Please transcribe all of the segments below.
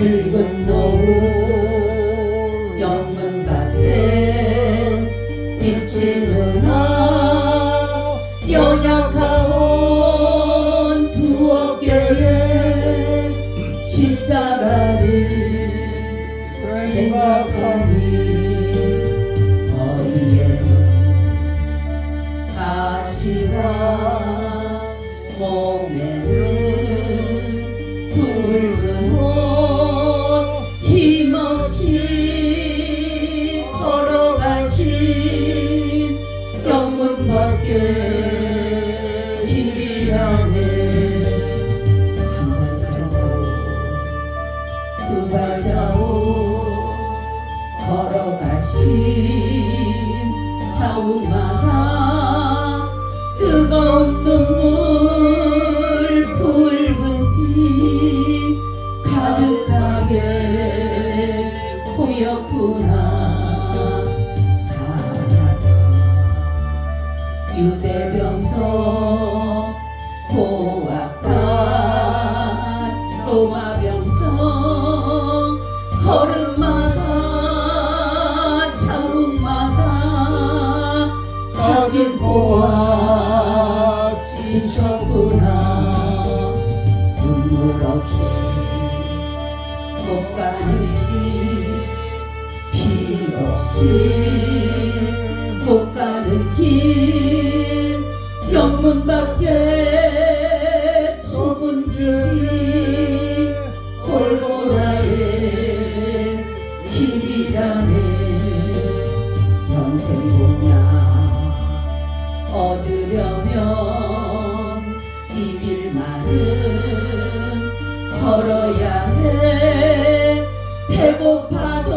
붉은 노을 영문 밖에 비치는 연약하온 두 어깨에 십자가를 생각하니 어디에는 가시가 몸에는 붉은 옷 힘없이 걸어가신 영문 밖에 길 안에 한 발자국 두 발자국 걸어가신 자국마다 뜨거운 눈물 붉은 피 가득하게 보였구나. 유대병정 고압간 로마병정 걸음마다 자국마다 가진 보아 지셨구나. 눈물 없이 못 가는 길, 피 없이 못 가는 길, 영문 밖에 좁은 길이 골고다의 길이라네. 평생 공양 얻으려면 이 길만은 걸어야 해. 배고파도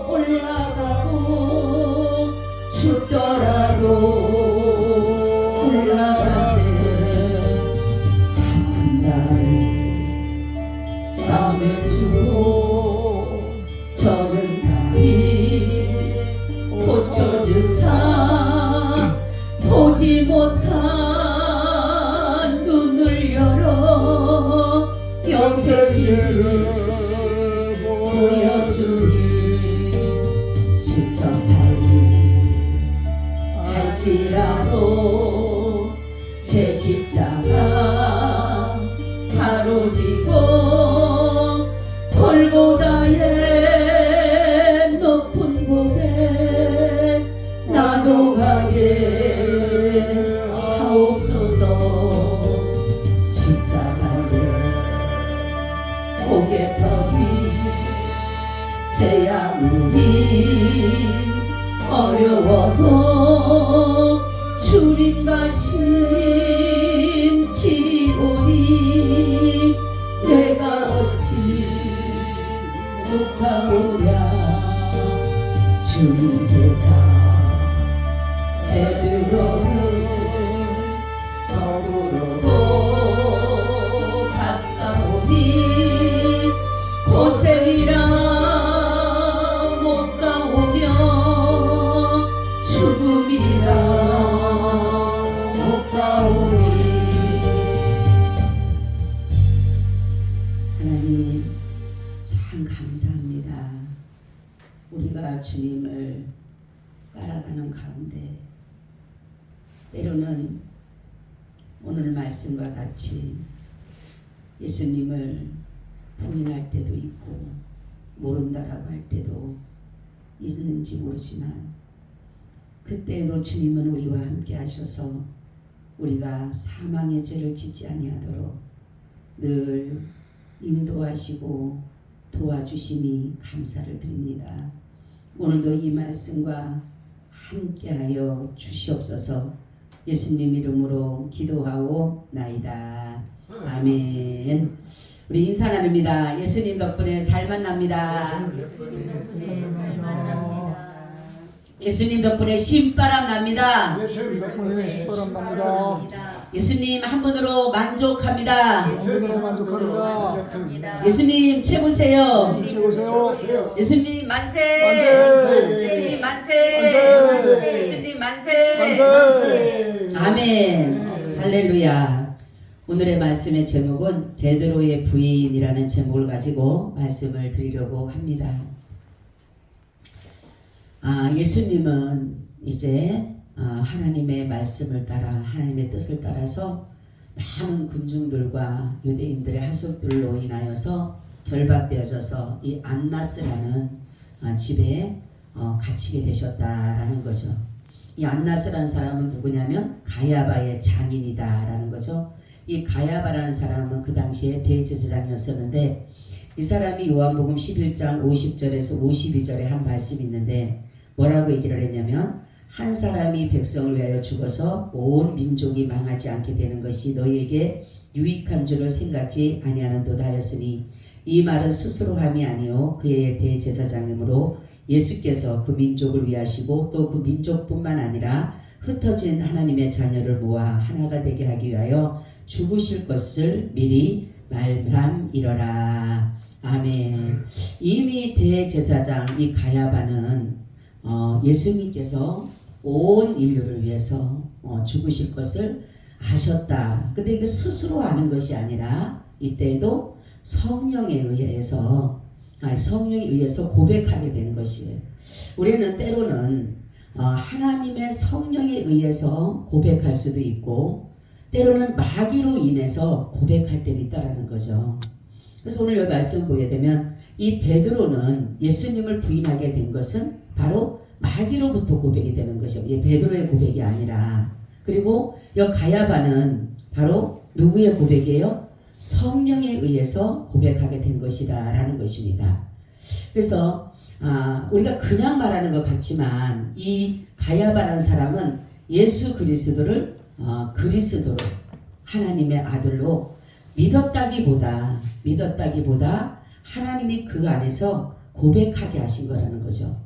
올라가고 춥더라도 올라가세. 아픈 날에 쌈을 주고 저는 다리 고쳐주사 보지 못한 눈을 열어 영생길을 보여주니 직접 달리 할지라도 제 십자가 바로 지고 골고다의 높은 곳에 나도 가게 하옵소서. 십자가에 고개 터기 제 아무리 어려워도 주님 가신 길이 오니 내가 어찌 못 가오랴. 주님 제자 베드로는 거꾸로도 갔사오니 고생이라 못 가오며 죽음이라 못 가오니. 하나님 참 감사합니다. 우리가 주님을 따라가는 가운데 때로는 오늘 말씀과 같이 예수님을 부인할 때도 있고 모른다라고 할 때도 있는지 모르지만 그때에도 주님은 우리와 함께 하셔서 우리가 사망의 죄를 짓지 아니하도록 늘 인도하시고 도와주시니 감사를 드립니다. 오늘도 이 말씀과 함께하여 주시옵소서. 예수님 이름으로 기도하오나이다. 아멘. 우리 인사 나눕니다. 예수님 덕분에 살만 납니다. 예수님 덕분에 신바람 납니다. 예수님 덕분에 신바람 납니다. 예수님 한 분으로 만족합니다. 한 분으로 만족합니다. 예수님 최고세요. 최고세요. 예수님 만세. 만세. 예수님 만세. 만세. 예수님 만세. 만세. 아멘. 할렐루야. 오늘의 말씀의 제목은 베드로의 부인이라는 제목을 가지고 말씀을 드리려고 합니다. 예수님은 이제 하나님의 말씀을 따라 하나님의 뜻을 따라서 많은 군중들과 유대인들의 하속들로 인하여서 결박되어져서 이 안나스라는 집에 갇히게 되셨다라는 거죠. 이 안나스라는 사람은 누구냐면 가야바의 장인이다라는 거죠. 이 가야바라는 사람은 그 당시에 대제사장이었었는데 이 사람이 요한복음 11장 50절에서 52절에 한 말씀이 있는데 뭐라고 얘기를 했냐면 한 사람이 백성을 위하여 죽어서 온 민족이 망하지 않게 되는 것이 너희에게 유익한 줄을 생각지 아니하는도다 하였으니 이 말은 스스로 함이 아니요 그의 대제사장이므로 예수께서 그 민족을 위하시고 또 그 민족뿐만 아니라 흩어진 하나님의 자녀를 모아 하나가 되게 하기 위하여 죽으실 것을 미리 말함이러라. 아멘. 이미 대제사장 이 가야바는 예수님께서 온 인류를 위해서 죽으실 것을 아셨다. 근데 이게 스스로 아는 것이 아니라 이때에도 성령에 의해서 고백하게 되는 것이에요. 우리는 때로는 하나님의 성령에 의해서 고백할 수도 있고 때로는 마귀로 인해서 고백할 때도 있다라는 거죠. 그래서 오늘 이 말씀 보게 되면 이 베드로는 예수님을 부인하게 된 것은 바로 마귀로부터 고백이 되는 것이요. 이 베드로의 고백이 아니라. 그리고 이 가야바는 바로 누구의 고백이에요? 성령에 의해서 고백하게 된 것이다 라는 것입니다. 그래서 우리가 그냥 말하는 것 같지만 이 가야바라는 사람은 예수 그리스도를 그리스도로 하나님의 아들로 믿었다기보다 하나님이 그 안에서 고백하게 하신 거라는 거죠.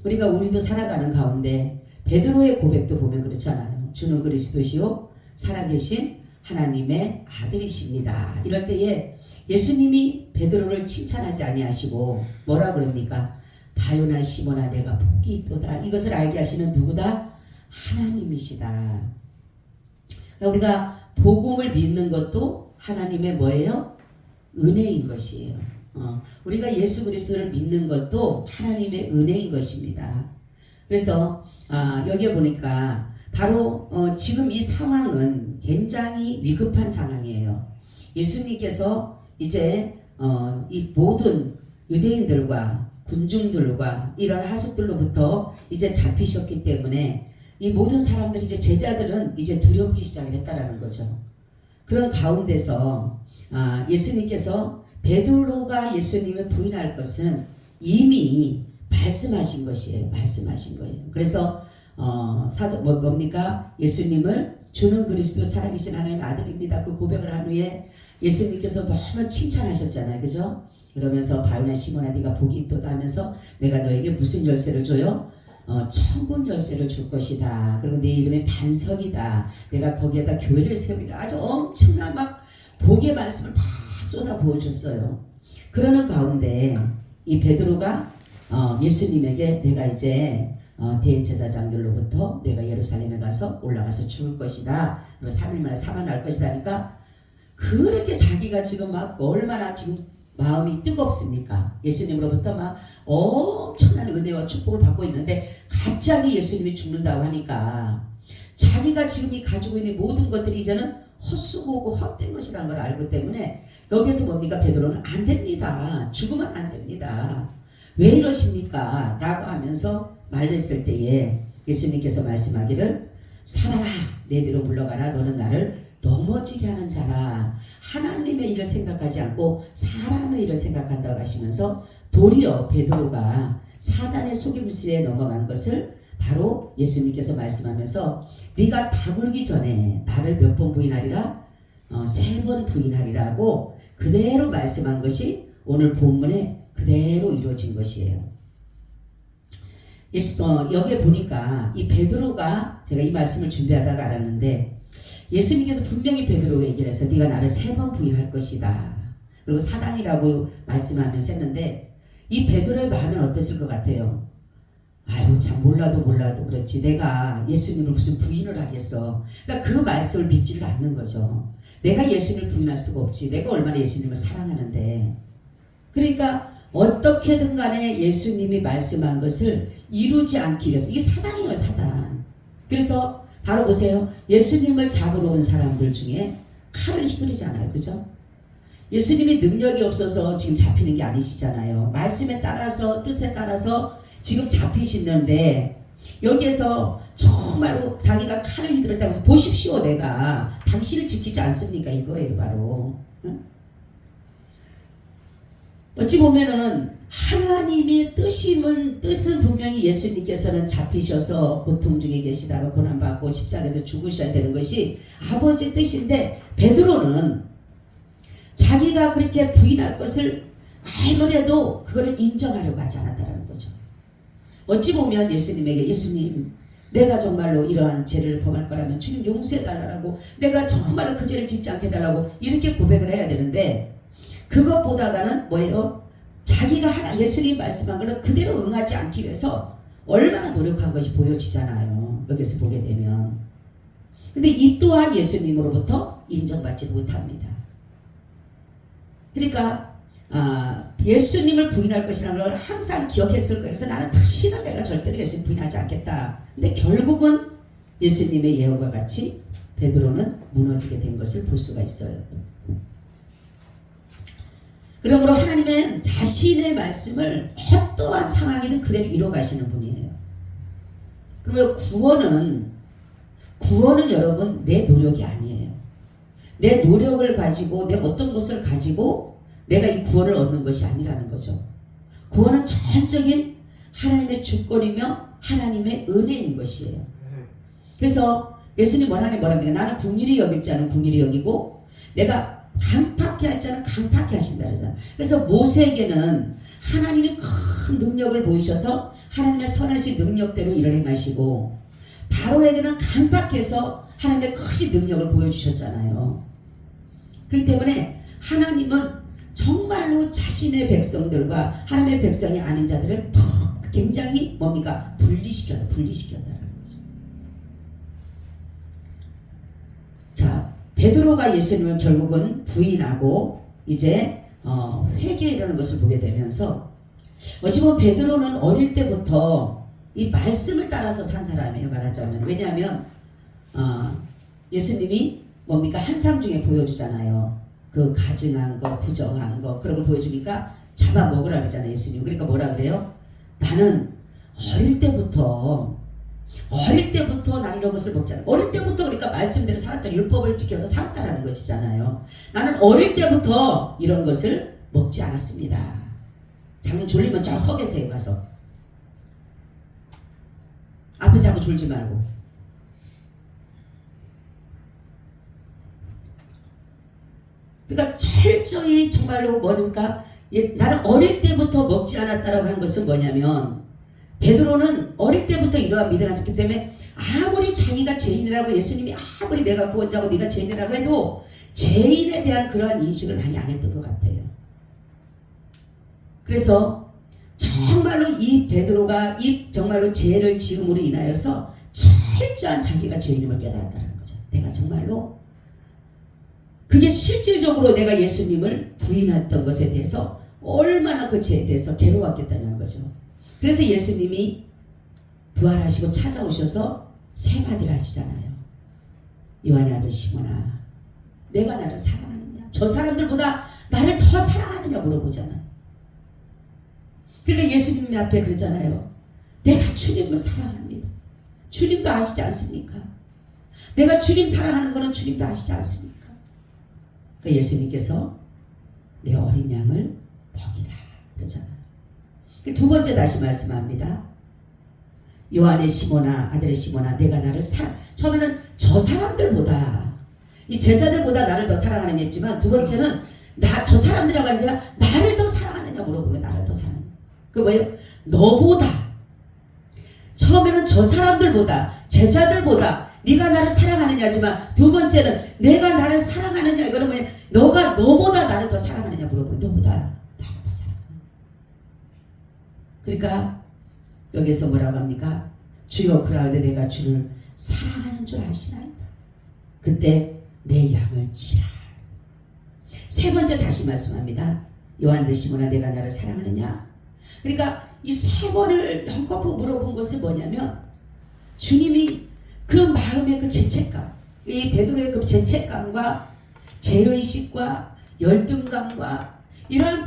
우리도 살아가는 가운데 베드로의 고백도 보면 그렇잖아요. 주는 그리스도시요 살아계신 하나님의 아들이십니다. 이럴 때에 예수님이 베드로를 칭찬하지 아니하시고 뭐라 그럽니까? 바요나 시몬아 내가 복이 있도다. 이것을 알게 하시는 누구다? 하나님이시다. 우리가 복음을 믿는 것도 하나님의 뭐예요? 은혜인 것이에요. 우리가 예수 그리스도를 믿는 것도 하나님의 은혜인 것입니다. 그래서 여기에 보니까 바로 지금 이 상황은 굉장히 위급한 상황이에요. 예수님께서 이제 이 모든 유대인들과 군중들과 이런 하속들로부터 이제 잡히셨기 때문에 이 모든 사람들이 이제 제자들은 이제 두렵기 시작을 했다라는 거죠. 그런 가운데서 예수님께서 베드로가 예수님을 부인할 것은 이미 말씀하신 것이에요. 말씀하신 거예요. 그래서 뭡니까? 예수님을 주는 그리스도 살아계신 하나님의 아들입니다. 그 고백을 한 후에 예수님께서 너무 칭찬하셨잖아요. 그죠? 그러면서 바요나 시몬아 네가 복이 있도다 하면서 내가 너에게 무슨 열쇠를 줘요? 천국 열쇠를 줄 것이다. 그리고 내 이름이 반석이다. 내가 거기에다 교회를 세우리라. 아주 엄청난 막 복의 말씀을 막 쏟아 부어줬어요. 그러는 가운데 이 베드로가 예수님에게 내가 이제 대제사장들로부터 내가 예루살렘에 가서 올라가서 죽을 것이다. 그리고 3일 만에 사망할 것이다 하니까 그렇게 자기가 지금 막 얼마나 지금 마음이 뜨겁습니까? 예수님으로부터 막 엄청난 은혜와 축복을 받고 있는데 갑자기 예수님이 죽는다고 하니까 자기가 지금 가지고 있는 모든 것들이 이제는 헛수고고 헛된 것이라는 걸 알고 때문에 여기서 뭡니까? 베드로는 안 됩니다. 죽으면 안 됩니다. 왜 이러십니까? 라고 하면서 말했을 때에 예수님께서 말씀하기를 살아라 내 뒤로 물러가라 너는 나를 넘어지게 하는 자라. 하나님의 일을 생각하지 않고 사람의 일을 생각한다고 하시면서 도리어 베드로가 사단의 속임수에 넘어간 것을 바로 예수님께서 말씀하면서 네가 다굴기 전에 나를 몇 번 부인하리라? 3번 부인하리라고 그대로 말씀한 것이 오늘 본문에 그대로 이루어진 것이에요. 여기에 보니까 이 베드로가 제가 이 말씀을 준비하다가 알았는데 예수님께서 분명히 베드로에게 얘기를 해서 네가 나를 3번 부인할 것이다. 그리고 사단이라고 말씀하면서 했는데 이 베드로의 마음은 어땠을 것 같아요? 아유 참 몰라도 그렇지 내가 예수님을 무슨 부인을 하겠어. 그러니까 그 말씀을 믿지를 않는 거죠. 내가 예수님을 부인할 수가 없지. 내가 얼마나 예수님을 사랑하는데. 그러니까 어떻게든 간에 예수님이 말씀한 것을 이루지 않기 위해서 이 사단이에요 사단. 그래서 바로 보세요. 예수님을 잡으러 온 사람들 중에 칼을 휘두르지 않아요. 그죠? 예수님이 능력이 없어서 지금 잡히는 게 아니시잖아요. 말씀에 따라서 뜻에 따라서 지금 잡히시는데 여기에서 정말로 자기가 칼을 휘두르다고 해서 보십시오 내가 당신을 지키지 않습니까 이거예요 바로. 응? 어찌 보면은 하나님의 뜻은 분명히 예수님께서는 잡히셔서 고통 중에 계시다가 고난받고 십자가에서 죽으셔야 되는 것이 아버지의 뜻인데 베드로는 자기가 그렇게 부인할 것을 알더라도 그거를 인정하려고 하지 않았다는 거죠. 어찌 보면 예수님에게 예수님 내가 정말로 이러한 죄를 범할 거라면 주님 용서해달라고 내가 정말로 그 죄를 짓지 않게 해달라고 이렇게 고백을 해야 되는데 그것보다는 뭐예요? 자기가 예수님 말씀한 걸 그대로 응하지 않기 위해서 얼마나 노력한 것이 보여지잖아요. 여기서 보게 되면. 근데 이 또한 예수님으로부터 인정받지 못합니다. 그러니까 예수님을 부인할 것이라는 걸 항상 기억했을 거예요. 그래서 나는 다시는 내가 절대로 예수님 부인하지 않겠다. 근데 결국은 예수님의 예언과 같이 베드로는 무너지게 된 것을 볼 수가 있어요. 그러므로 하나님은 자신의 말씀을 어떠한 상황이든 그대로 이뤄가시는 분이에요. 그러면 구원은 여러분 내 노력이 아니에요. 내 노력을 가지고 내 어떤 것을 가지고 내가 이 구원을 얻는 것이 아니라는 거죠. 구원은 전적인 하나님의 주권이며 하나님의 은혜인 것이에요. 그래서 예수님 뭐랍니까? 나는 긍휼히 여길 자는 긍휼히 여기고 내가 강팍해 할 자는 강팍해 하신다 그러잖아요. 그래서 모세에게는 하나님이 큰 능력을 보이셔서 하나님의 선하신 능력대로 일을 행하시고 바로에게는 강팍해서 하나님의 크신 능력을 보여주셨잖아요. 그렇기 때문에 하나님은 정말로 자신의 백성들과 하나님의 백성이 아닌 자들을 굉장히 뭡니까? 분리시켰다는 거죠. 자, 베드로가 예수님을 결국은 부인하고 이제 회개에 이르는 것을 보게 되면서 어찌 보면 베드로는 어릴 때부터 이 말씀을 따라서 산 사람이에요. 말하자면. 왜냐하면 예수님이 뭡니까? 한상 중에 보여주잖아요. 그 가증한 거, 부정한 거 그런 걸 보여주니까 잡아먹으라 그러잖아요. 예수님. 그러니까 뭐라 그래요? 나는 어릴 때부터 나는 이런 것을 먹잖아. 어릴 때부터 그러니까 말씀대로 살았다. 율법을 지켜서 살았다라는 것이잖아요. 나는 어릴 때부터 이런 것을 먹지 않았습니다. 장님 졸리면 저 서 계세요. 가서. 앞에서 하고 졸지 말고. 그러니까 철저히 정말로 뭐니까 나는 어릴 때부터 먹지 않았다라고 한 것은 뭐냐면 베드로는 어릴 때부터 이러한 믿음을 가졌기 때문에 아무리 자기가 죄인이라고 예수님이 아무리 내가 구원자고 네가 죄인이라고 해도 죄인에 대한 그러한 인식을 많이 안 했던 것 같아요. 그래서 정말로 이 베드로가 이 정말로 죄를 지음으로 인하여서 철저한 자기가 죄인임을 깨달았다는 거죠. 내가 정말로 그게 실질적으로 내가 예수님을 부인했던 것에 대해서 얼마나 그 죄에 대해서 괴로웠겠다는 거죠. 그래서 예수님이 부활하시고 찾아오셔서 세 마디를 하시잖아요. 요한의 아들 시몬아, 내가 나를 사랑하느냐? 저 사람들보다 나를 더 사랑하느냐 물어보잖아요. 그러니까 예수님 앞에 그러잖아요. 내가 주님을 사랑합니다. 주님도 아시지 않습니까? 내가 주님 사랑하는 것은 주님도 아시지 않습니까? 그러니까 예수님께서 내 어린 양을 먹이라 그러잖아요. 두 번째 다시 말씀합니다. 요한의 시몬아, 아들의 시몬아, 내가 나를 처음에는 저 사람들보다 이 제자들보다 나를 더 사랑하느냐 했지만 두 번째는 저 사람들이라고 하는 게 아니라 나를 더 사랑하느냐 물어보면 나를 더 사랑하느냐. 그 뭐예요? 너보다. 처음에는 저 사람들보다 제자들보다 네가 나를 사랑하느냐 하지만 두 번째는 내가 나를 사랑하느냐 이거는 뭐냐? 너보다 나를 더 사랑하느냐 물어보면 너보다 나를 더 사랑하느냐. 그러니까 여기서 뭐라고 합니까? 주여 그라우되 내가 주를 사랑하는 줄 아시나이다. 그때 내 양을 치라. 세 번째 다시 말씀합니다. 요한들 시몬아 내가 나를 사랑하느냐? 그러니까 이 세 번을 형껏 물어본 것은 뭐냐면 주님이 그 마음의 그 죄책감, 이 베드로의 그 죄책감과 죄의식과 열등감과 이러한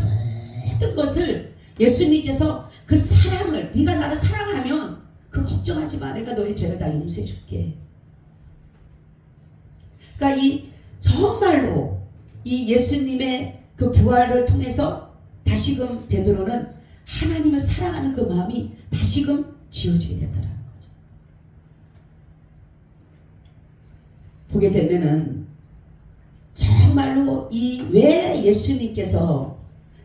모든 것을 예수님께서 그 사랑을, 네가 나를 사랑하면 그 걱정하지 마. 내가 너의 죄를 다 용서해 줄게. 그러니까 이 정말로 이 예수님의 그 부활을 통해서 다시금 베드로는 하나님을 사랑하는 그 마음이 다시금 지어지게 된다는 거죠. 보게 되면은 정말로 이 왜 예수님께서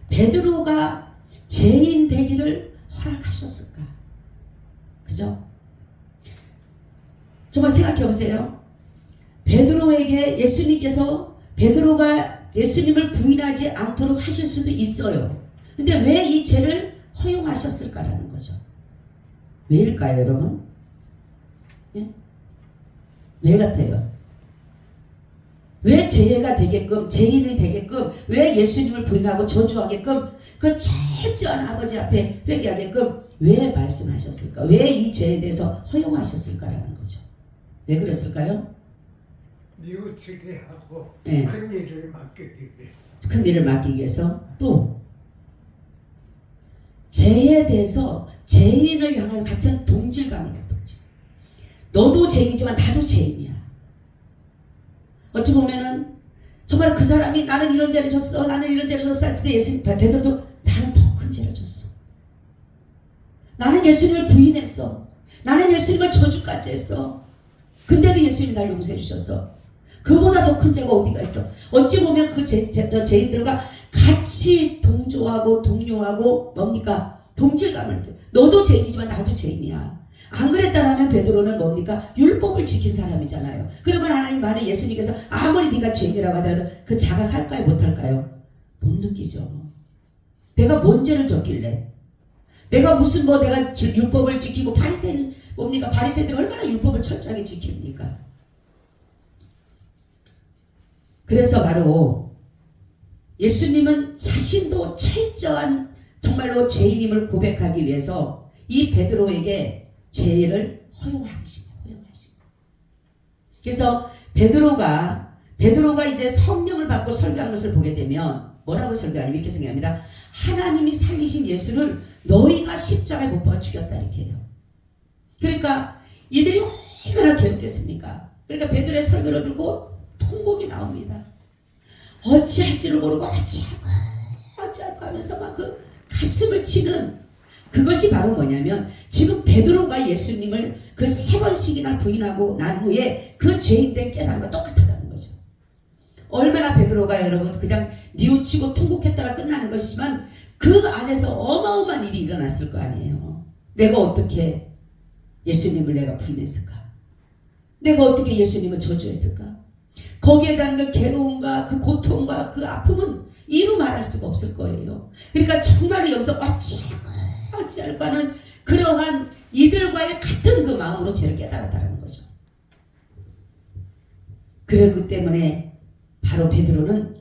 베드로가 죄인 되기를 허락하셨을까? 그죠? 정말 생각해 보세요. 베드로에게 예수님께서 베드로가 예수님을 부인하지 않도록 하실 수도 있어요. 근데 왜 이 죄를 허용하셨을까라는 거죠. 왜일까요, 여러분? 예? 왜 같아요? 왜 죄가 되게끔, 죄인이 되게끔, 왜 예수님을 부인하고 저주하게끔, 그 철저한 아버지 앞에 회개하게끔 왜 말씀하셨을까? 왜 이 죄에 대해서 허용하셨을까라는 거죠. 왜 그랬을까요? 뉘우치게 하고 네. 큰 일을 맡기기 위해. 큰 일을 맡기기 위해서 또 죄에 대해서 죄인을 향한 같은 동질감을 동질. 너도 죄인이지만 나도 죄인이야. 어찌 보면은 정말 그 사람이 나는 이런 죄를 졌어, 나는 이런 죄를 졌어 했을 때 예수님 베드로도 나는 더 큰 죄를 졌어. 나는 예수님을 부인했어. 나는 예수님을 저주까지 했어. 근데도 예수님이 날 용서해 주셨어. 그보다 더 큰 죄가 어디가 있어. 어찌 보면 그 죄인들과 같이 동조하고 동료하고 뭡니까? 동질감을 느껴. 너도 죄인이지만 나도 죄인이야. 안 그랬다라면 베드로는 뭡니까? 율법을 지킨 사람이잖아요. 그러면 하나님 만약 예수님께서 아무리 네가 죄인이라고 하더라도 그 자각할까요? 못할까요? 못 느끼죠. 내가 뭔 죄를 졌길래? 내가 무슨 내가 율법을 지키고 바리새인 뭡니까? 바리새인들이 얼마나 율법을 철저하게 지킵니까? 그래서 바로 예수님은 자신도 철저한 정말로 죄인임을 고백하기 위해서 이 베드로에게 죄를 허용하십니다. 그래서 베드로가 이제 성령을 받고 설교한 것을 보게 되면 뭐라고 설교하냐면 이렇게 생각합니다. 하나님이 살리신 예수를 너희가 십자가에 못 박아 죽였다 이렇게 해요. 그러니까 이들이 얼마나 괴롭겠습니까? 그러니까 베드로의 설교를 듣고 통곡이 나옵니다. 어찌할 줄을 모르고 어찌할까 하면서 막 그 가슴을 치는 그것이 바로 뭐냐면 지금 베드로가 예수님을 그 3번씩이나 부인하고 난 후에 그 죄인된 깨달음과 똑같다는 거죠. 얼마나 베드로가 여러분 그냥 뉘우치고 통곡했다가 끝나는 것이지만 그 안에서 어마어마한 일이 일어났을 거 아니에요. 내가 어떻게 예수님을 내가 부인했을까? 내가 어떻게 예수님을 저주했을까? 거기에 대한 그 괴로움과 그 고통과 그 아픔은 이루 말할 수가 없을 거예요. 그러니까 정말로 여기서 어찌할까 하는 그러한 이들과의 같은 그 마음으로 죄를 깨달았다는 거죠. 그렇기 때문에 바로 베드로는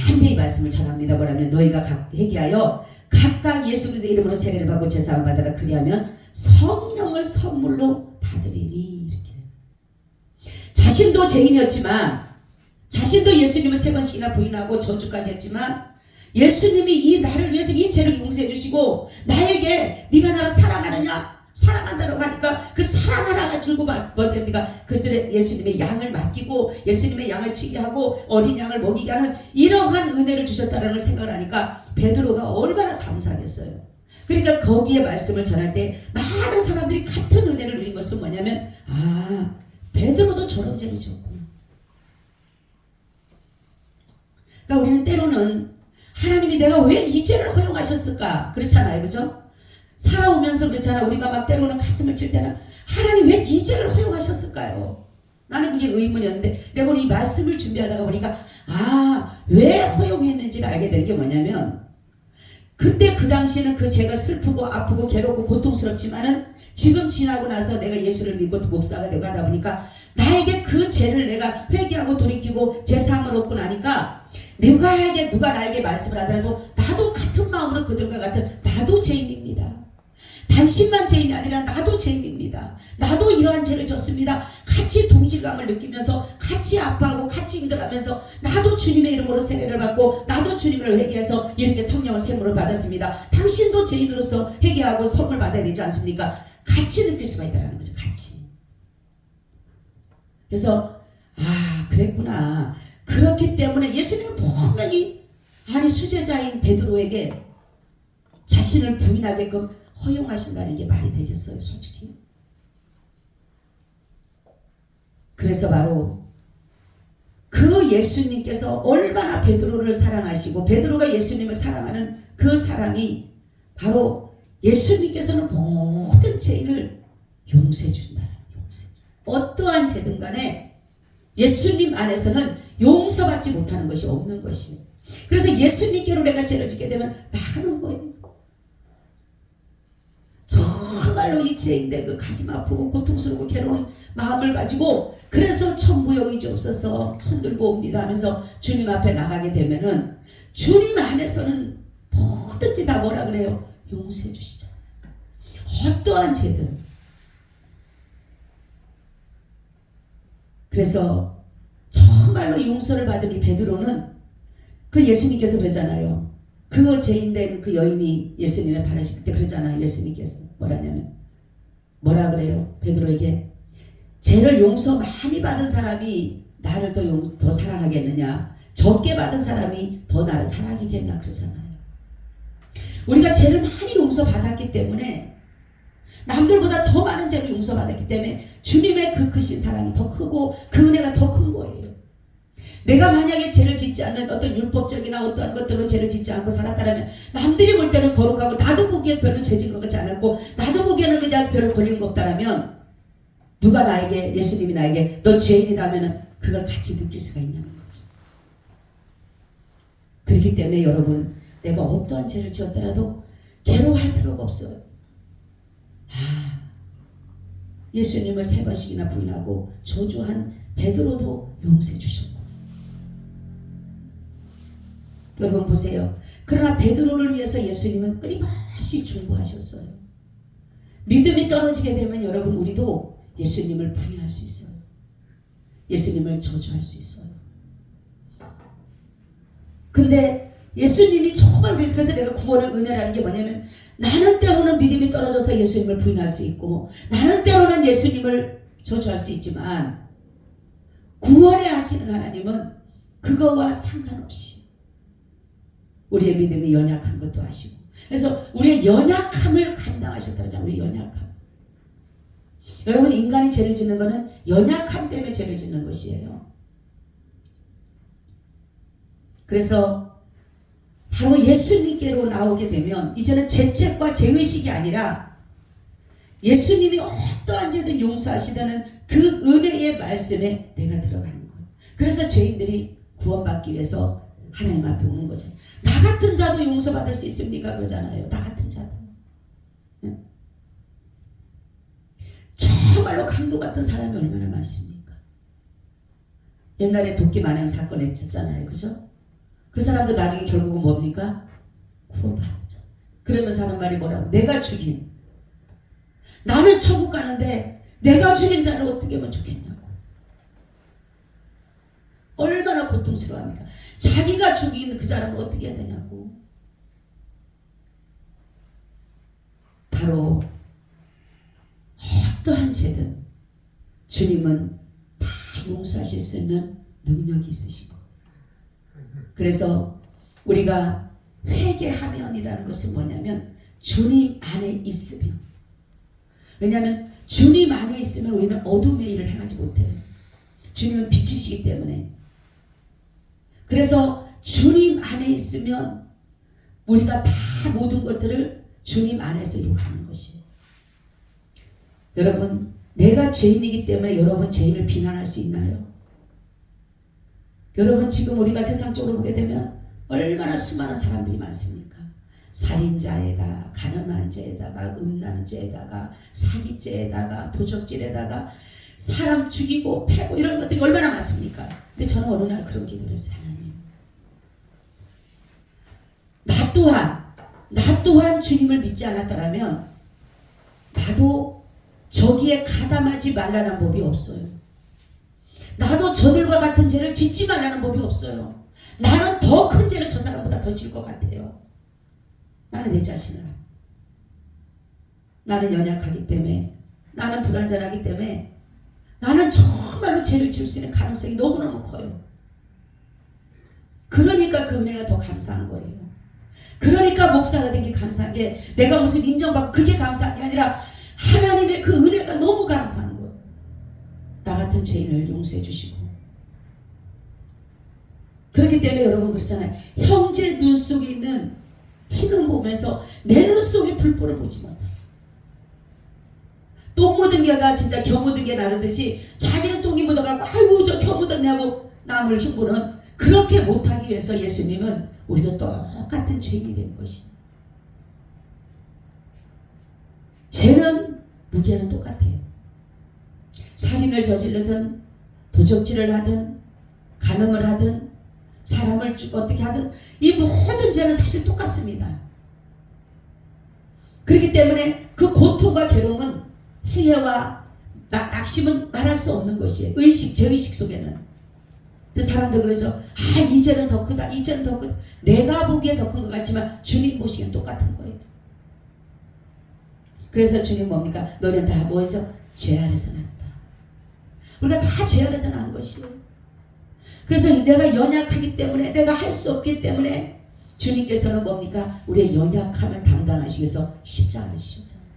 단대히 말씀을 전합니다. 뭐라면 너희가 회개하여 각각 예수 그리스도의 이름으로 세례를 받고 제사함을 받으라. 그리하면 성령을 선물로 받으리니. 이렇게 자신도 죄인이었지만 자신도 예수님을 3번씩이나 부인하고 저주까지 했지만 예수님이 이 나를 위해서 이 죄를 용서해 주시고 나에게 네가 나를 사랑하느냐 사랑한다고 하니까 그 사랑 하나가 들고 뭐됩니까? 그들의 예수님의 양을 맡기고 예수님의 양을 치게 하고 어린 양을 먹이게 하는 이러한 은혜를 주셨다는 걸 생각을 하니까 베드로가 얼마나 감사하겠어요. 그러니까 거기에 말씀을 전할 때 많은 사람들이 같은 은혜를 누린 것은 뭐냐면 베드로도 저런 죄를 지었구나. 그러니까 우리는 때로는 하나님이 내가 왜 이 죄를 허용하셨을까? 그렇잖아요. 그죠? 살아오면서 그렇잖아. 우리가 막 때로는 가슴을 칠 때는 하나님 왜 이 죄를 허용하셨을까요? 나는 그게 의문이었는데 내가 오늘 이 말씀을 준비하다가 보니까 왜 허용했는지를 알게 되는 게 뭐냐면 그때 그 당시에는 그 죄가 슬프고 아프고 괴롭고 고통스럽지만은 지금 지나고 나서 내가 예수를 믿고 목사가 되고 하다 보니까 나에게 그 죄를 내가 회개하고 돌이키고 제사함을 얻고 나니까 누가 나에게 말씀을 하더라도 나도 같은 마음으로 그들과 같은 나도 죄인입니다. 당신만 죄인이 아니라 나도 죄인입니다. 나도 이러한 죄를 졌습니다. 같이 동질감을 느끼면서 같이 아파하고 같이 힘들어하면서 나도 주님의 이름으로 세례를 받고 나도 주님을 회개해서 이렇게 성령을 세무로 받았습니다. 당신도 죄인으로서 회개하고 선물 받아야 되지 않습니까? 같이 느낄 수가 있다는 거죠. 같이. 그래서 그랬구나. 그렇기 때문에 예수님은 분명히 수제자인 베드로에게 자신을 부인하게끔 허용하신다는 게 말이 되겠어요, 솔직히. 그래서 바로 그 예수님께서 얼마나 베드로를 사랑하시고 베드로가 예수님을 사랑하는 그 사랑이 바로 예수님께서는 모든 죄인을 용서해 준다는 용서. 어떠한 죄든 간에 예수님 안에서는 용서받지 못하는 것이 없는 것이에요. 그래서 예수님께로 내가 죄를 짓게 되면 나가는 거예요. 정말로 이 죄인데 그 가슴 아프고 고통스럽고 괴로운 마음을 가지고 그래서 천부여 의지 없어서 손들고 옵니다 하면서 주님 앞에 나가게 되면은 주님 안에서는 뭐든지 다 뭐라 그래요? 용서해 주시잖아요. 어떠한 죄든. 그래서 정말로 용서를 받은 이 베드로는 그 예수님께서 그러잖아요. 그 죄인된 그 여인이 예수님의 바라실 때 그러잖아요. 예수님께서 뭐라 그래요? 베드로에게 죄를 용서 많이 받은 사람이 나를 더 사랑하겠느냐? 적게 받은 사람이 더 나를 사랑하겠나? 그러잖아요. 우리가 죄를 많이 용서받았기 때문에 남들보다 더 많은 죄를 용서받았기 때문에 주님의 그 크신 사랑이 더 크고 그 은혜가 더 큰 거예요. 내가 만약에 죄를 짓지 않는 어떤 율법적이나 어떠한 것들로 죄를 짓지 않고 살았다면 남들이 볼 때는 거룩하고 나도 보기에 별로 죄진 것 같지 않았고 나도 보기에는 그냥 별로 걸린 거 없다라면 누가 나에게 예수님이 나에게 너 죄인이다 하면은 그걸 같이 느낄 수가 있냐는 거죠. 그렇기 때문에 여러분 내가 어떠한 죄를 지었더라도 괴로워할 필요가 없어요. 예수님을 3번씩이나 부인하고 저주한 베드로도 용서해 주셨고 여러분 보세요. 그러나 베드로를 위해서 예수님은 끊임없이 중보하셨어요. 믿음이 떨어지게 되면 여러분 우리도 예수님을 부인할 수 있어요. 예수님을 저주할 수 있어요. 근데 예수님이 정말 우리 그래서 내가 구원을 은혜라는 게 뭐냐면 나는 때로는 믿음이 떨어져서 예수님을 부인할 수 있고 나는 때로는 예수님을 저주할 수 있지만 구원해 하시는 하나님은 그거와 상관없이 우리의 믿음이 연약한 것도 아시고 그래서 우리의 연약함을 감당하셨다잖아요. 우리 연약함. 여러분 인간이 죄를 짓는 것은 연약함 때문에 죄를 짓는 것이에요. 그래서 바로 예수님께로 나오게 되면 이제는 죄책과 죄의식이 아니라 예수님이 어떠한 죄든 용서하시다는 그 은혜의 말씀에 내가 들어가는 거예요. 그래서 죄인들이 구원받기 위해서 하나님 앞에 오는 거죠. 나 같은 자도 용서받을 수 있습니까? 그러잖아요. 나 같은 자도. 응? 정말로 강도 같은 사람이 얼마나 많습니까? 옛날에 도끼 만행 사건 했잖아요. 그죠? 그 사람도 나중에 결국은 뭡니까? 구원받았죠. 그러면서 하는 말이 뭐라고? 내가 죽인. 나는 천국 가는데 내가 죽인 자를 어떻게 하면 좋겠냐고. 얼마나 고통스러워합니까? 자기가 죽인 그 사람을 어떻게 해야 되냐고. 바로 어떠한 죄든 주님은 다 용서하실 수 있는 능력이 있으시고 그래서 우리가 회개하면이라는 것은 뭐냐면 주님 안에 있으면 왜냐하면 주님 안에 있으면 우리는 어둠의 일을 행하지 못해요. 주님은 빛이시기 때문에 그래서 주님 안에 있으면 우리가 다 모든 것들을 주님 안에서 이루어가는 것이에요. 여러분 내가 죄인이기 때문에 여러분 죄인을 비난할 수 있나요? 여러분 지금 우리가 세상적으로 보게 되면 얼마나 수많은 사람들이 많습니까? 살인자에다 가늠한 죄에다가 음란 죄에다가 사기죄에다가 도적질에다가 사람 죽이고 패고 이런 것들이 얼마나 많습니까? 근데 저는 어느 날 그런 기도를 했어요. 하나님, 나 또한 주님을 믿지 않았더라면 나도 저기에 가담하지 말라는 법이 없어요. 나도 저들과 같은 죄를 짓지 말라는 법이 없어요. 나는 더 큰 죄를 저 사람보다 더 질 것 같아요. 나는 내 자신을 알아. 나는 연약하기 때문에, 나는 불완전하기 때문에, 나는 정말로 죄를 지을 수 있는 가능성이 너무너무 커요. 그러니까 그 은혜가 더 감사한 거예요. 그러니까 목사가 되기 감사한 게 내가 무슨 인정받고 그게 감사한 게 아니라 하나님의 그 은혜가 너무 감사한 거예요. 나 같은 죄인을 용서해 주시고. 그렇기 때문에 여러분 그렇잖아요. 형제 눈 속에 있는 흰눈 보면서 내 눈 속에 불보를 보지 못해. 똥 묻은 개가 진짜 겨 묻은 개 나르듯이 자기는 똥이 묻어가고 아이고 저 겨 묻었네 하고 남을 흉보는, 그렇게 못하기 위해서 예수님은 우리도 똑같은 죄인이 된 것이. 죄는 무게는 똑같아요. 살인을 저지르든 도적질을 하든 간음을 하든 사람을 어떻게 하든 이 모든 죄는 사실 똑같습니다. 그렇기 때문에 그 고통과 괴로움은 후회와 낙심은 말할 수 없는 것이에요. 제의식 속에는. 근데 사람들 그러죠. 이 죄는 더 크다. 이 죄는 더 크다. 내가 보기에 더 큰 것 같지만 주님 보시기엔 똑같은 거예요. 그래서 주님 뭡니까? 너는 다 뭐해서? 죄 아래서 났다. 우리가 다 죄 아래서 난 것이에요. 그래서 내가 연약하기 때문에, 내가 할 수 없기 때문에 주님께서는 뭡니까? 우리의 연약함을 담당하시기 위해서 십자가를 지셨잖아요.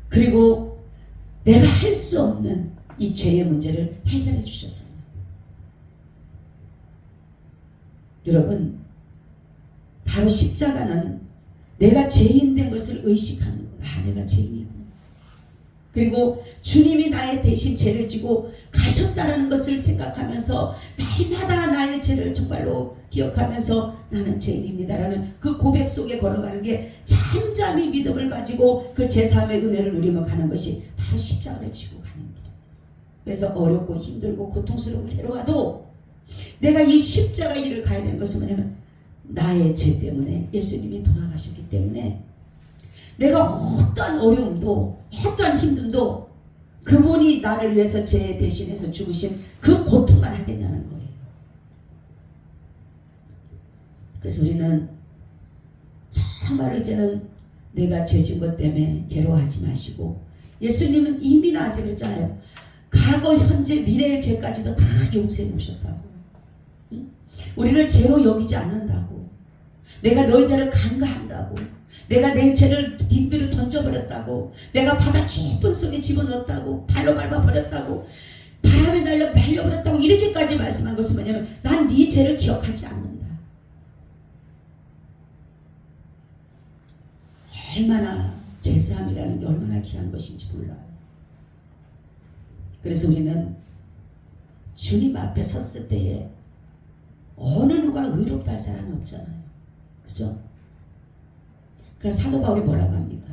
그리고 내가 할 수 없는 이 죄의 문제를 해결해 주셨잖아요. 여러분, 바로 십자가는 내가 죄인 된 것을 의식하는 거야. 내가 죄인이구나. 그리고 주님이 나의 대신 죄를 지고 가셨다는 것을 생각하면서 날마다 나의 죄를 정말로 기억하면서 나는 죄인입니다라는 그 고백 속에 걸어가는 게 잠잠히 믿음을 가지고 그 제3의 은혜를 누리며 가는 것이 바로 십자가를 지고 가는 길. 그래서 어렵고 힘들고 고통스럽고 괴로워도 내가 이 십자가 일을 가야 되는 것은 뭐냐면 나의 죄 때문에 예수님이 돌아가셨기 때문에 내가 어떠한 어려움도 어떠한 힘듦도 그분이 나를 위해서 죄 대신해서 죽으신 그 고통만 하겠냐는 거예요. 그래서 우리는 정말로 이제는 내가 죄진 것 때문에 괴로워하지 마시고, 예수님은 이미 아직 그랬잖아요. 과거, 현재, 미래의 죄까지도 다 용서해 놓으셨다고. 응? 우리를 죄로 여기지 않는다고. 내가 너희 죄를 간과한다고. 내가 내 죄를 뒷뒤로 던져버렸다고. 내가 바다 깊은 속에 집어넣었다고. 발로 밟아버렸다고. 바람에 날려버렸다고. 이렇게까지 말씀한 것은 뭐냐면 난 네 죄를 기억하지 않는다. 얼마나 제사함이라는 게 얼마나 귀한 것인지 몰라요. 그래서 우리는 주님 앞에 섰을 때에 어느 누가 의롭다 할 사람이 없잖아요. 그죠? 그러니까 사도 바울이 뭐라고 합니까?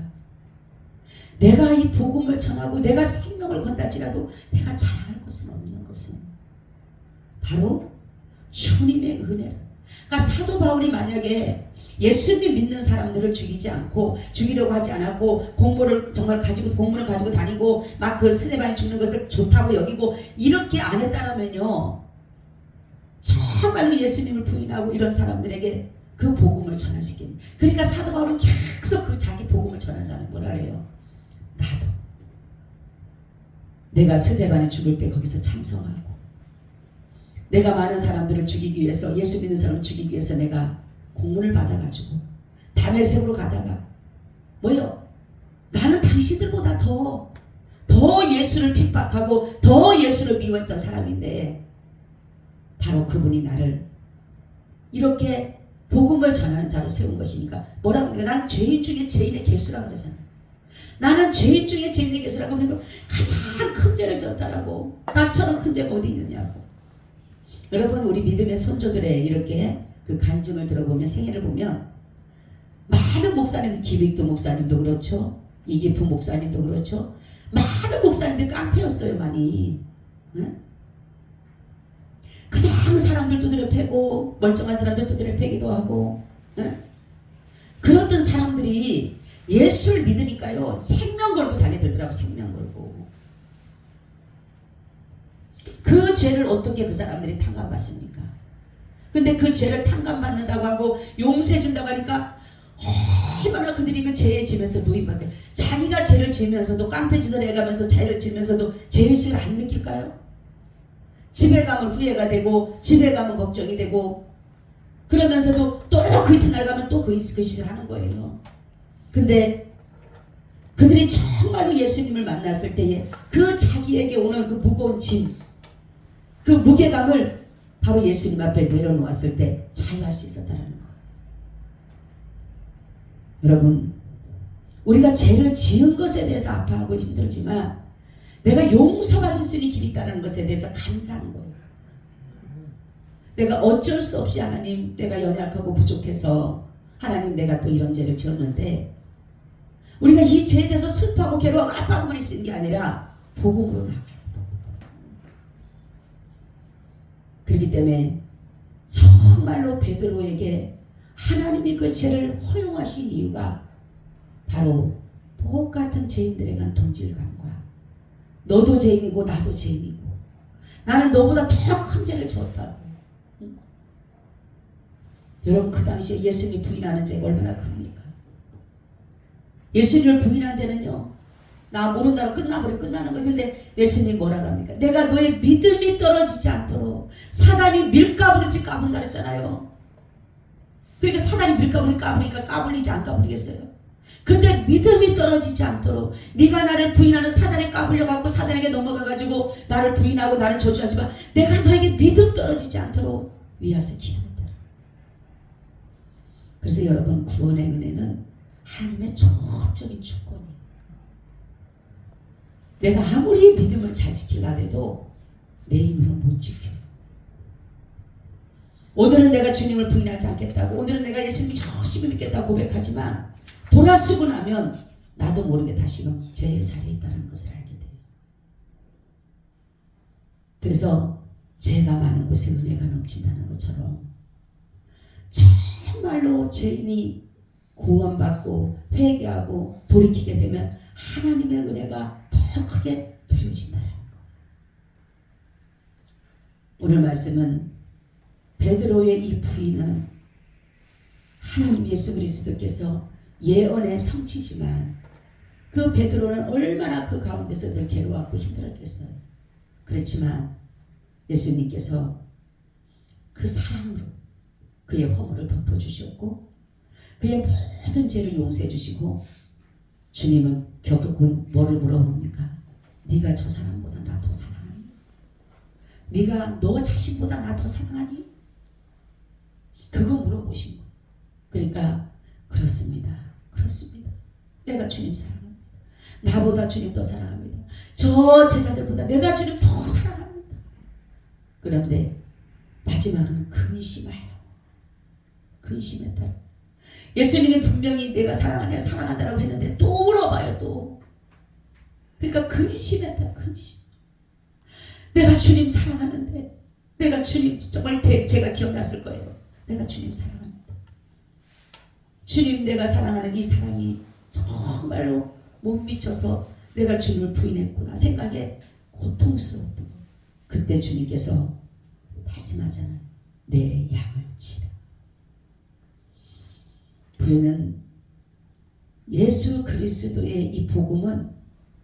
내가 이 복음을 전하고 내가 생명을 건달지라도 내가 자랑할 것은 없는 것은 바로 주님의 은혜를. 그러니까 사도 바울이 만약에 예수님 믿는 사람들을 죽이지 않고, 죽이려고 하지 않았고, 공물을 가지고 다니고 막 그 스데반이 죽는 것을 좋다고 여기고 이렇게 안 했다라면요, 정말로 예수님을 부인하고 이런 사람들에게 그 복음을 전하시긴. 그러니까 사도 바울은 계속 그 자기 복음을 전하잖아요. 뭐라 그래요? 나도 내가 스데반이 죽을 때 거기서 찬성하고, 내가 많은 사람들을 죽이기 위해서, 예수 믿는 사람을 죽이기 위해서 내가 공문을 받아가지고 다메섹으로 가다가 뭐요? 나는 당신들보다 더 예수를 핍박하고 더 예수를 미워했던 사람인데 바로 그분이 나를 이렇게 복음을 전하는 자로 세운 것이니까 뭐라고 합니까? 나는 죄인 중에 죄인의 개수라고 그러잖아요. 나는 죄인 중에 죄인의 개수라고 하면 가장 큰 죄를 졌다라고. 나처럼 큰 죄가 어디 있느냐고. 여러분, 우리 믿음의 선조들의 이렇게 그 간증을 들어보면, 생애를 보면 많은 목사님, 기백도 목사님도 그렇죠. 이기품 목사님도 그렇죠. 많은 목사님들 깡패였어요, 많이. 응? 그냥 사람들 두드려 패고 멀쩡한 사람들 두드려 패기도 하고, 응? 그랬던 사람들이 예수를 믿으니까요, 생명 걸고 달려들더라고. 생명 걸고. 그 죄를 어떻게 그 사람들이 탕감받습니까? 근데 그 죄를 탕감받는다고 하고 용서해 준다고 하니까 얼마나 그들이 그 죄에 지면서 노임받게, 자기가 죄를 지면서도 깡패짓을 해가면서 죄를 지면서도 죄의식을 안 느낄까요? 집에 가면 후회가 되고 집에 가면 걱정이 되고, 그러면서도 또 그 이튿날 가면 또 그 짓을 하는 거예요. 근데 그들이 정말로 예수님을 만났을 때에 그 자기에게 오는 그 무거운 짐, 그 무게감을 바로 예수님 앞에 내려놓았을 때 자유할 수 있었다는 거예요. 여러분, 우리가 죄를 지은 것에 대해서 아파하고 힘들지만 내가 용서받을 수 있는 길이 있다는 것에 대해서 감사한 거예요. 내가 어쩔 수 없이 하나님, 내가 연약하고 부족해서 하나님 내가 또 이런 죄를 지었는데, 우리가 이 죄에 대해서 슬퍼하고 괴로워하고 아파하고만 있는 게 아니라 복음으로 나가요. 그렇기 때문에 정말로 베드로에게 하나님이 그 죄를 허용하신 이유가 바로 똑같은 죄인들에 대한 동질감과, 너도 죄인이고 나도 죄인이고 나는 너보다 더 큰 죄를 지었다고. 여러분, 그 당시에 예수님 부인하는 죄가 얼마나 큽니까? 예수님을 부인한 죄는요, 나 모른다고 끝나는 거예요. 근데 예수님 뭐라고 합니까? 내가 너의 믿음이 떨어지지 않도록 사단이 밀가부르지 까분다 그랬잖아요. 그러니까 사단이 밀가부르지 까부니까 까불리지 안 까불리겠어요? 근데 믿음이 떨어지지 않도록, 네가 나를 부인하는 사단에 까불려갖고 사단에게 넘어가가지고 나를 부인하고 나를 저주하지만 내가 너에게 믿음 떨어지지 않도록 위하서 기도했다. 그래서 여러분, 구원의 은혜는 하나님의 전적인 주권이에요. 내가 아무리 믿음을 잘 지키려고 해도 내 힘으로 못 지켜요. 오늘은 내가 주님을 부인하지 않겠다고, 오늘은 내가 예수님을 열심히 믿겠다고 고백하지만 돌아서고 나면 나도 모르게 다시금 죄의 자리에 있다는 것을 알게 돼요. 그래서 죄가 많은 곳에 은혜가 넘친다는 것처럼 정말로 죄인이 구원받고 회개하고 돌이키게 되면 하나님의 은혜가 더 크게 누려진다는 거예요. 오늘 말씀은 베드로의 이 부인은 하나님 예수 그리스도께서 예언의 성취지만 그 베드로는 얼마나 그 가운데서 늘 괴로워하고 힘들었겠어요. 그렇지만 예수님께서 그 사랑으로 그의 허물을 덮어주셨고 그의 모든 죄를 용서해 주시고, 주님은 결국은 뭐를 물어봅니까? 네가 저 사람보다 나 더 사랑하니? 네가 너 자신보다 나 더 사랑하니? 그거 물어보신 거예요. 그러니까 그렇습니다. 내가 주님 사랑합니다. 나보다 주님 더 사랑합니다. 저 제자들보다 내가 주님 더 사랑합니다. 그런데 마지막은 근심해요. 근심했다. 예수님이 분명히 내가 사랑한다라고 했는데 또 물어봐요. 또. 그러니까 근심했다. 근심. 내가 주님 사랑하는데, 내가 주님 정말 제가 기억났을 거예요. 내가 주님 사랑합니다. 주님, 내가 사랑하는 이 사랑이 정말로 못 미쳐서 내가 주님을 부인했구나 생각에 고통스러웠던 거예요. 그때 주님께서 말씀하잖아요. 내 양을 치라. 우리는 예수 그리스도의 이 복음은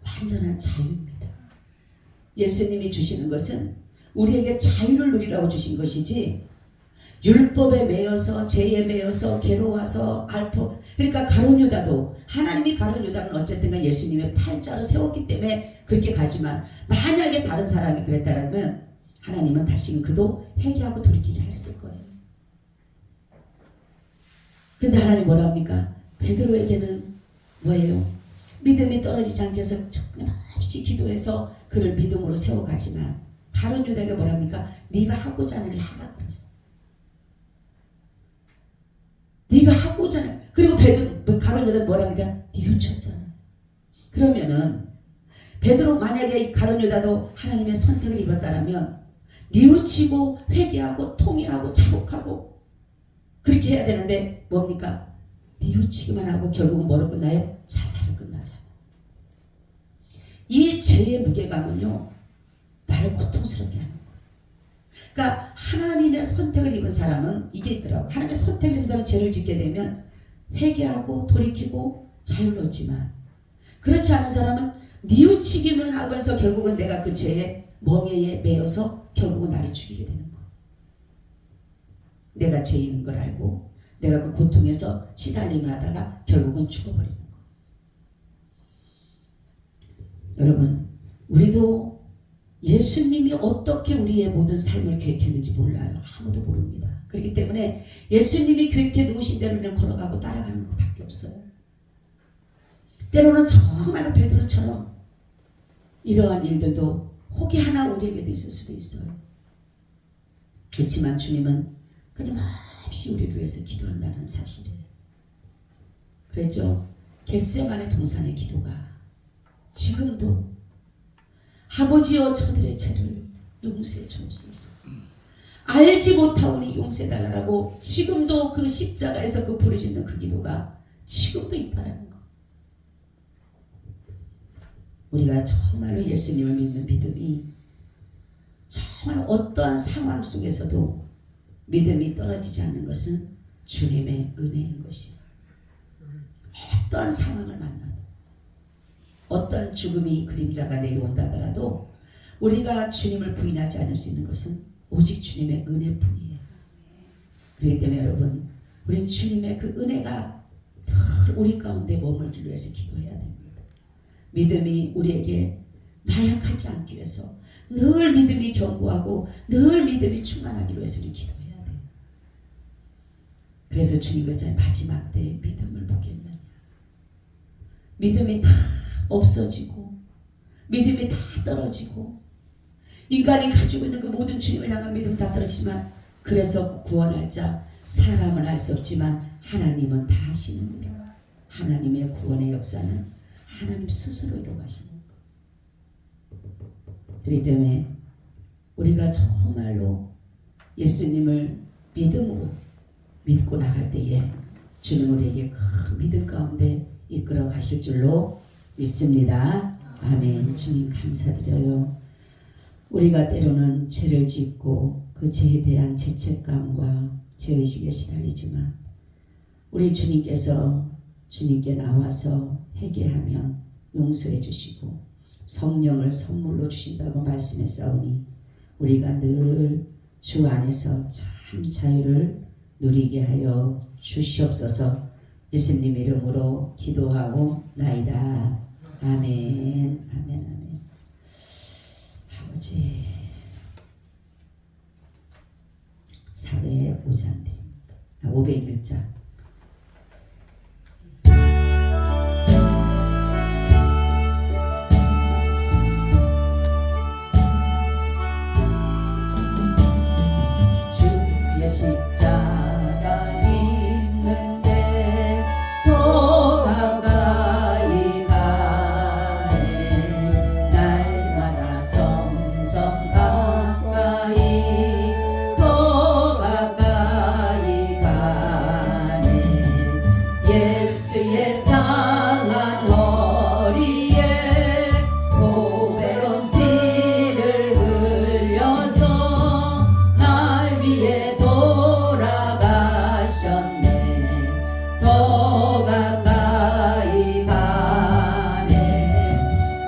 완전한 자유입니다. 예수님이 주시는 것은 우리에게 자유를 누리라고 주신 것이지, 율법에 매여서 죄에 매여서 괴로워서 그러니까 가룟 유다도, 하나님이 가룟 유다는 어쨌든 예수님의 팔자로 세웠기 때문에 그렇게 가지만, 만약에 다른 사람이 그랬다면 하나님은 다시 그도 회개하고 돌이키게 했을 거예요. 근데 하나님 뭐라 합니까? 베드로에게는 뭐예요? 믿음이 떨어지지 않게 해서 없이 기도해서 그를 믿음으로 세워가지만, 다른 유다에게 뭐라 합니까? 네가 하고자 하는 일을 하라 그러세요. 네가 막 오잖아요. 그리고 베드로 가룟 유다는 뭐랍니까? 뉘우쳤잖아요. 그러면은 베드로 만약에 가룟 유다도 하나님의 선택을 입었다라면 뉘우치고 회개하고 통회하고 자복하고 그렇게 해야 되는데 뭡니까? 뉘우치기만 하고 결국은 뭐로 끝나요? 자살로 끝나잖아요. 이 죄의 무게감은요 나를 고통스럽게 하는 거예요. 그러니까 하나님의 선택을 입은 사람은 이게 있더라고요. 하나님의 선택을 입은 사람은 죄를 짓게 되면 회개하고 돌이키고 자유롭지만 그렇지 않은 사람은 뉘우치기만 하면서 결국은 내가 그 죄의 멍에에 매여서 결국은 나를 죽이게 되는 거예요. 내가 죄인인 걸 알고 내가 그 고통에서 시달림을 하다가 결국은 죽어버리는 거예요. 여러분 우리도 예수님이 어떻게 우리의 모든 삶을 계획했는지 몰라요. 아무도 모릅니다. 그렇기 때문에 예수님이 계획해 놓으신 대로 그냥 걸어가고 따라가는 것밖에 없어요. 때로는 정말로 베드로처럼 이러한 일들도 혹이 하나 우리에게도 있을 수도 있어요. 그렇지만 주님은 끊임없이 우리를 위해서 기도한다는 사실이에요. 그랬죠. 겟세마네 동산의 기도가 지금도 아버지여 저들의 죄를 용서해 주옵소서. 알지 못하오니 용서해달라고 지금도 그 십자가에서 그 부르짖는 그 기도가 지금도 있다라는 거. 우리가 정말로 예수님을 믿는 믿음이 정말 어떠한 상황 속에서도 믿음이 떨어지지 않는 것은 주님의 은혜인 것이에요. 어떠한 상황을 만나도 어떤 죽음이 그림자가 내려온다 하더라도 우리가 주님을 부인하지 않을 수 있는 것은 오직 주님의 은혜뿐이에요. 그렇기 때문에 여러분 우리는 주님의 그 은혜가 늘 우리 가운데 머물기 위해서 기도해야 됩니다. 믿음이 우리에게 나약하지 않기 위해서 늘 믿음이 견고하고 늘 믿음이 충만하기 위해서 우리 기도해야 돼요. 그래서 주님 그러잖아요. 마지막 때에 믿음을 보겠느냐. 믿음이 다 없어지고 믿음이 다 떨어지고 인간이 가지고 있는 그 모든 주님을 향한 믿음이 다 떨어지지만 그래서 구원할 자 사람은 할 수 없지만 하나님은 다 하시는구나. 하나님의 구원의 역사는 하나님 스스로 이루어가시는 것. 그렇기 때문에 우리가 정말로 예수님을 믿음으로 믿고 나갈 때에 주님 우리에게 큰 믿음 가운데 이끌어 가실 줄로 믿습니다. 아멘. 주님 감사드려요. 우리가 때로는 죄를 짓고 그 죄에 대한 죄책감과 죄의식에 시달리지만 우리 주님께서 주님께 나와서 회개하면 용서해 주시고 성령을 선물로 주신다고 말씀했사오니 우리가 늘 주 안에서 참 자유를 누리게 하여 주시옵소서. 예수님 이름으로 기도하고 나이다. 아멘. 아멘. 아멘. 아버지 405장 드립니다. 501장. 주의 십자가 있는데 더 가까이 가네. 날마다 점점 가까이 더 가까이 가네. 예수의 상한 허리에 보배로운 피를 흘려서 날 위해 돌아가셨네. 더 가까이 가네.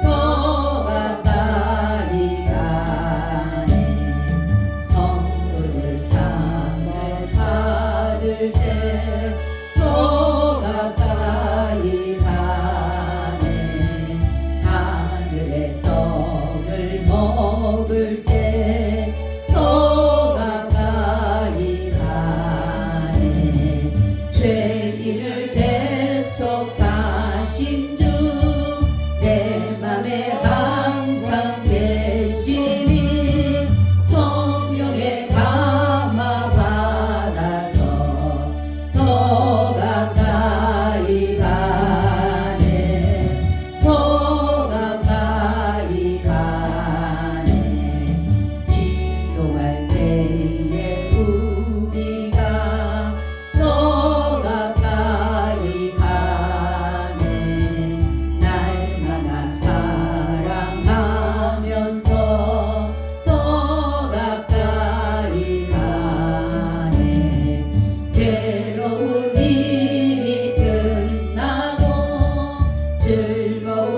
더 가까이 가네. 성도들 상을 받을 때 더 가까이 가네. 하늘의 떡을 먹을 때 더 가까이 가네. 죄인을 대속하신 주 내 맘에 항상 계시니 성령의 감화 받아서 더 가까이 더 가까이 가네 괴로운 일이 끝나고 즐거운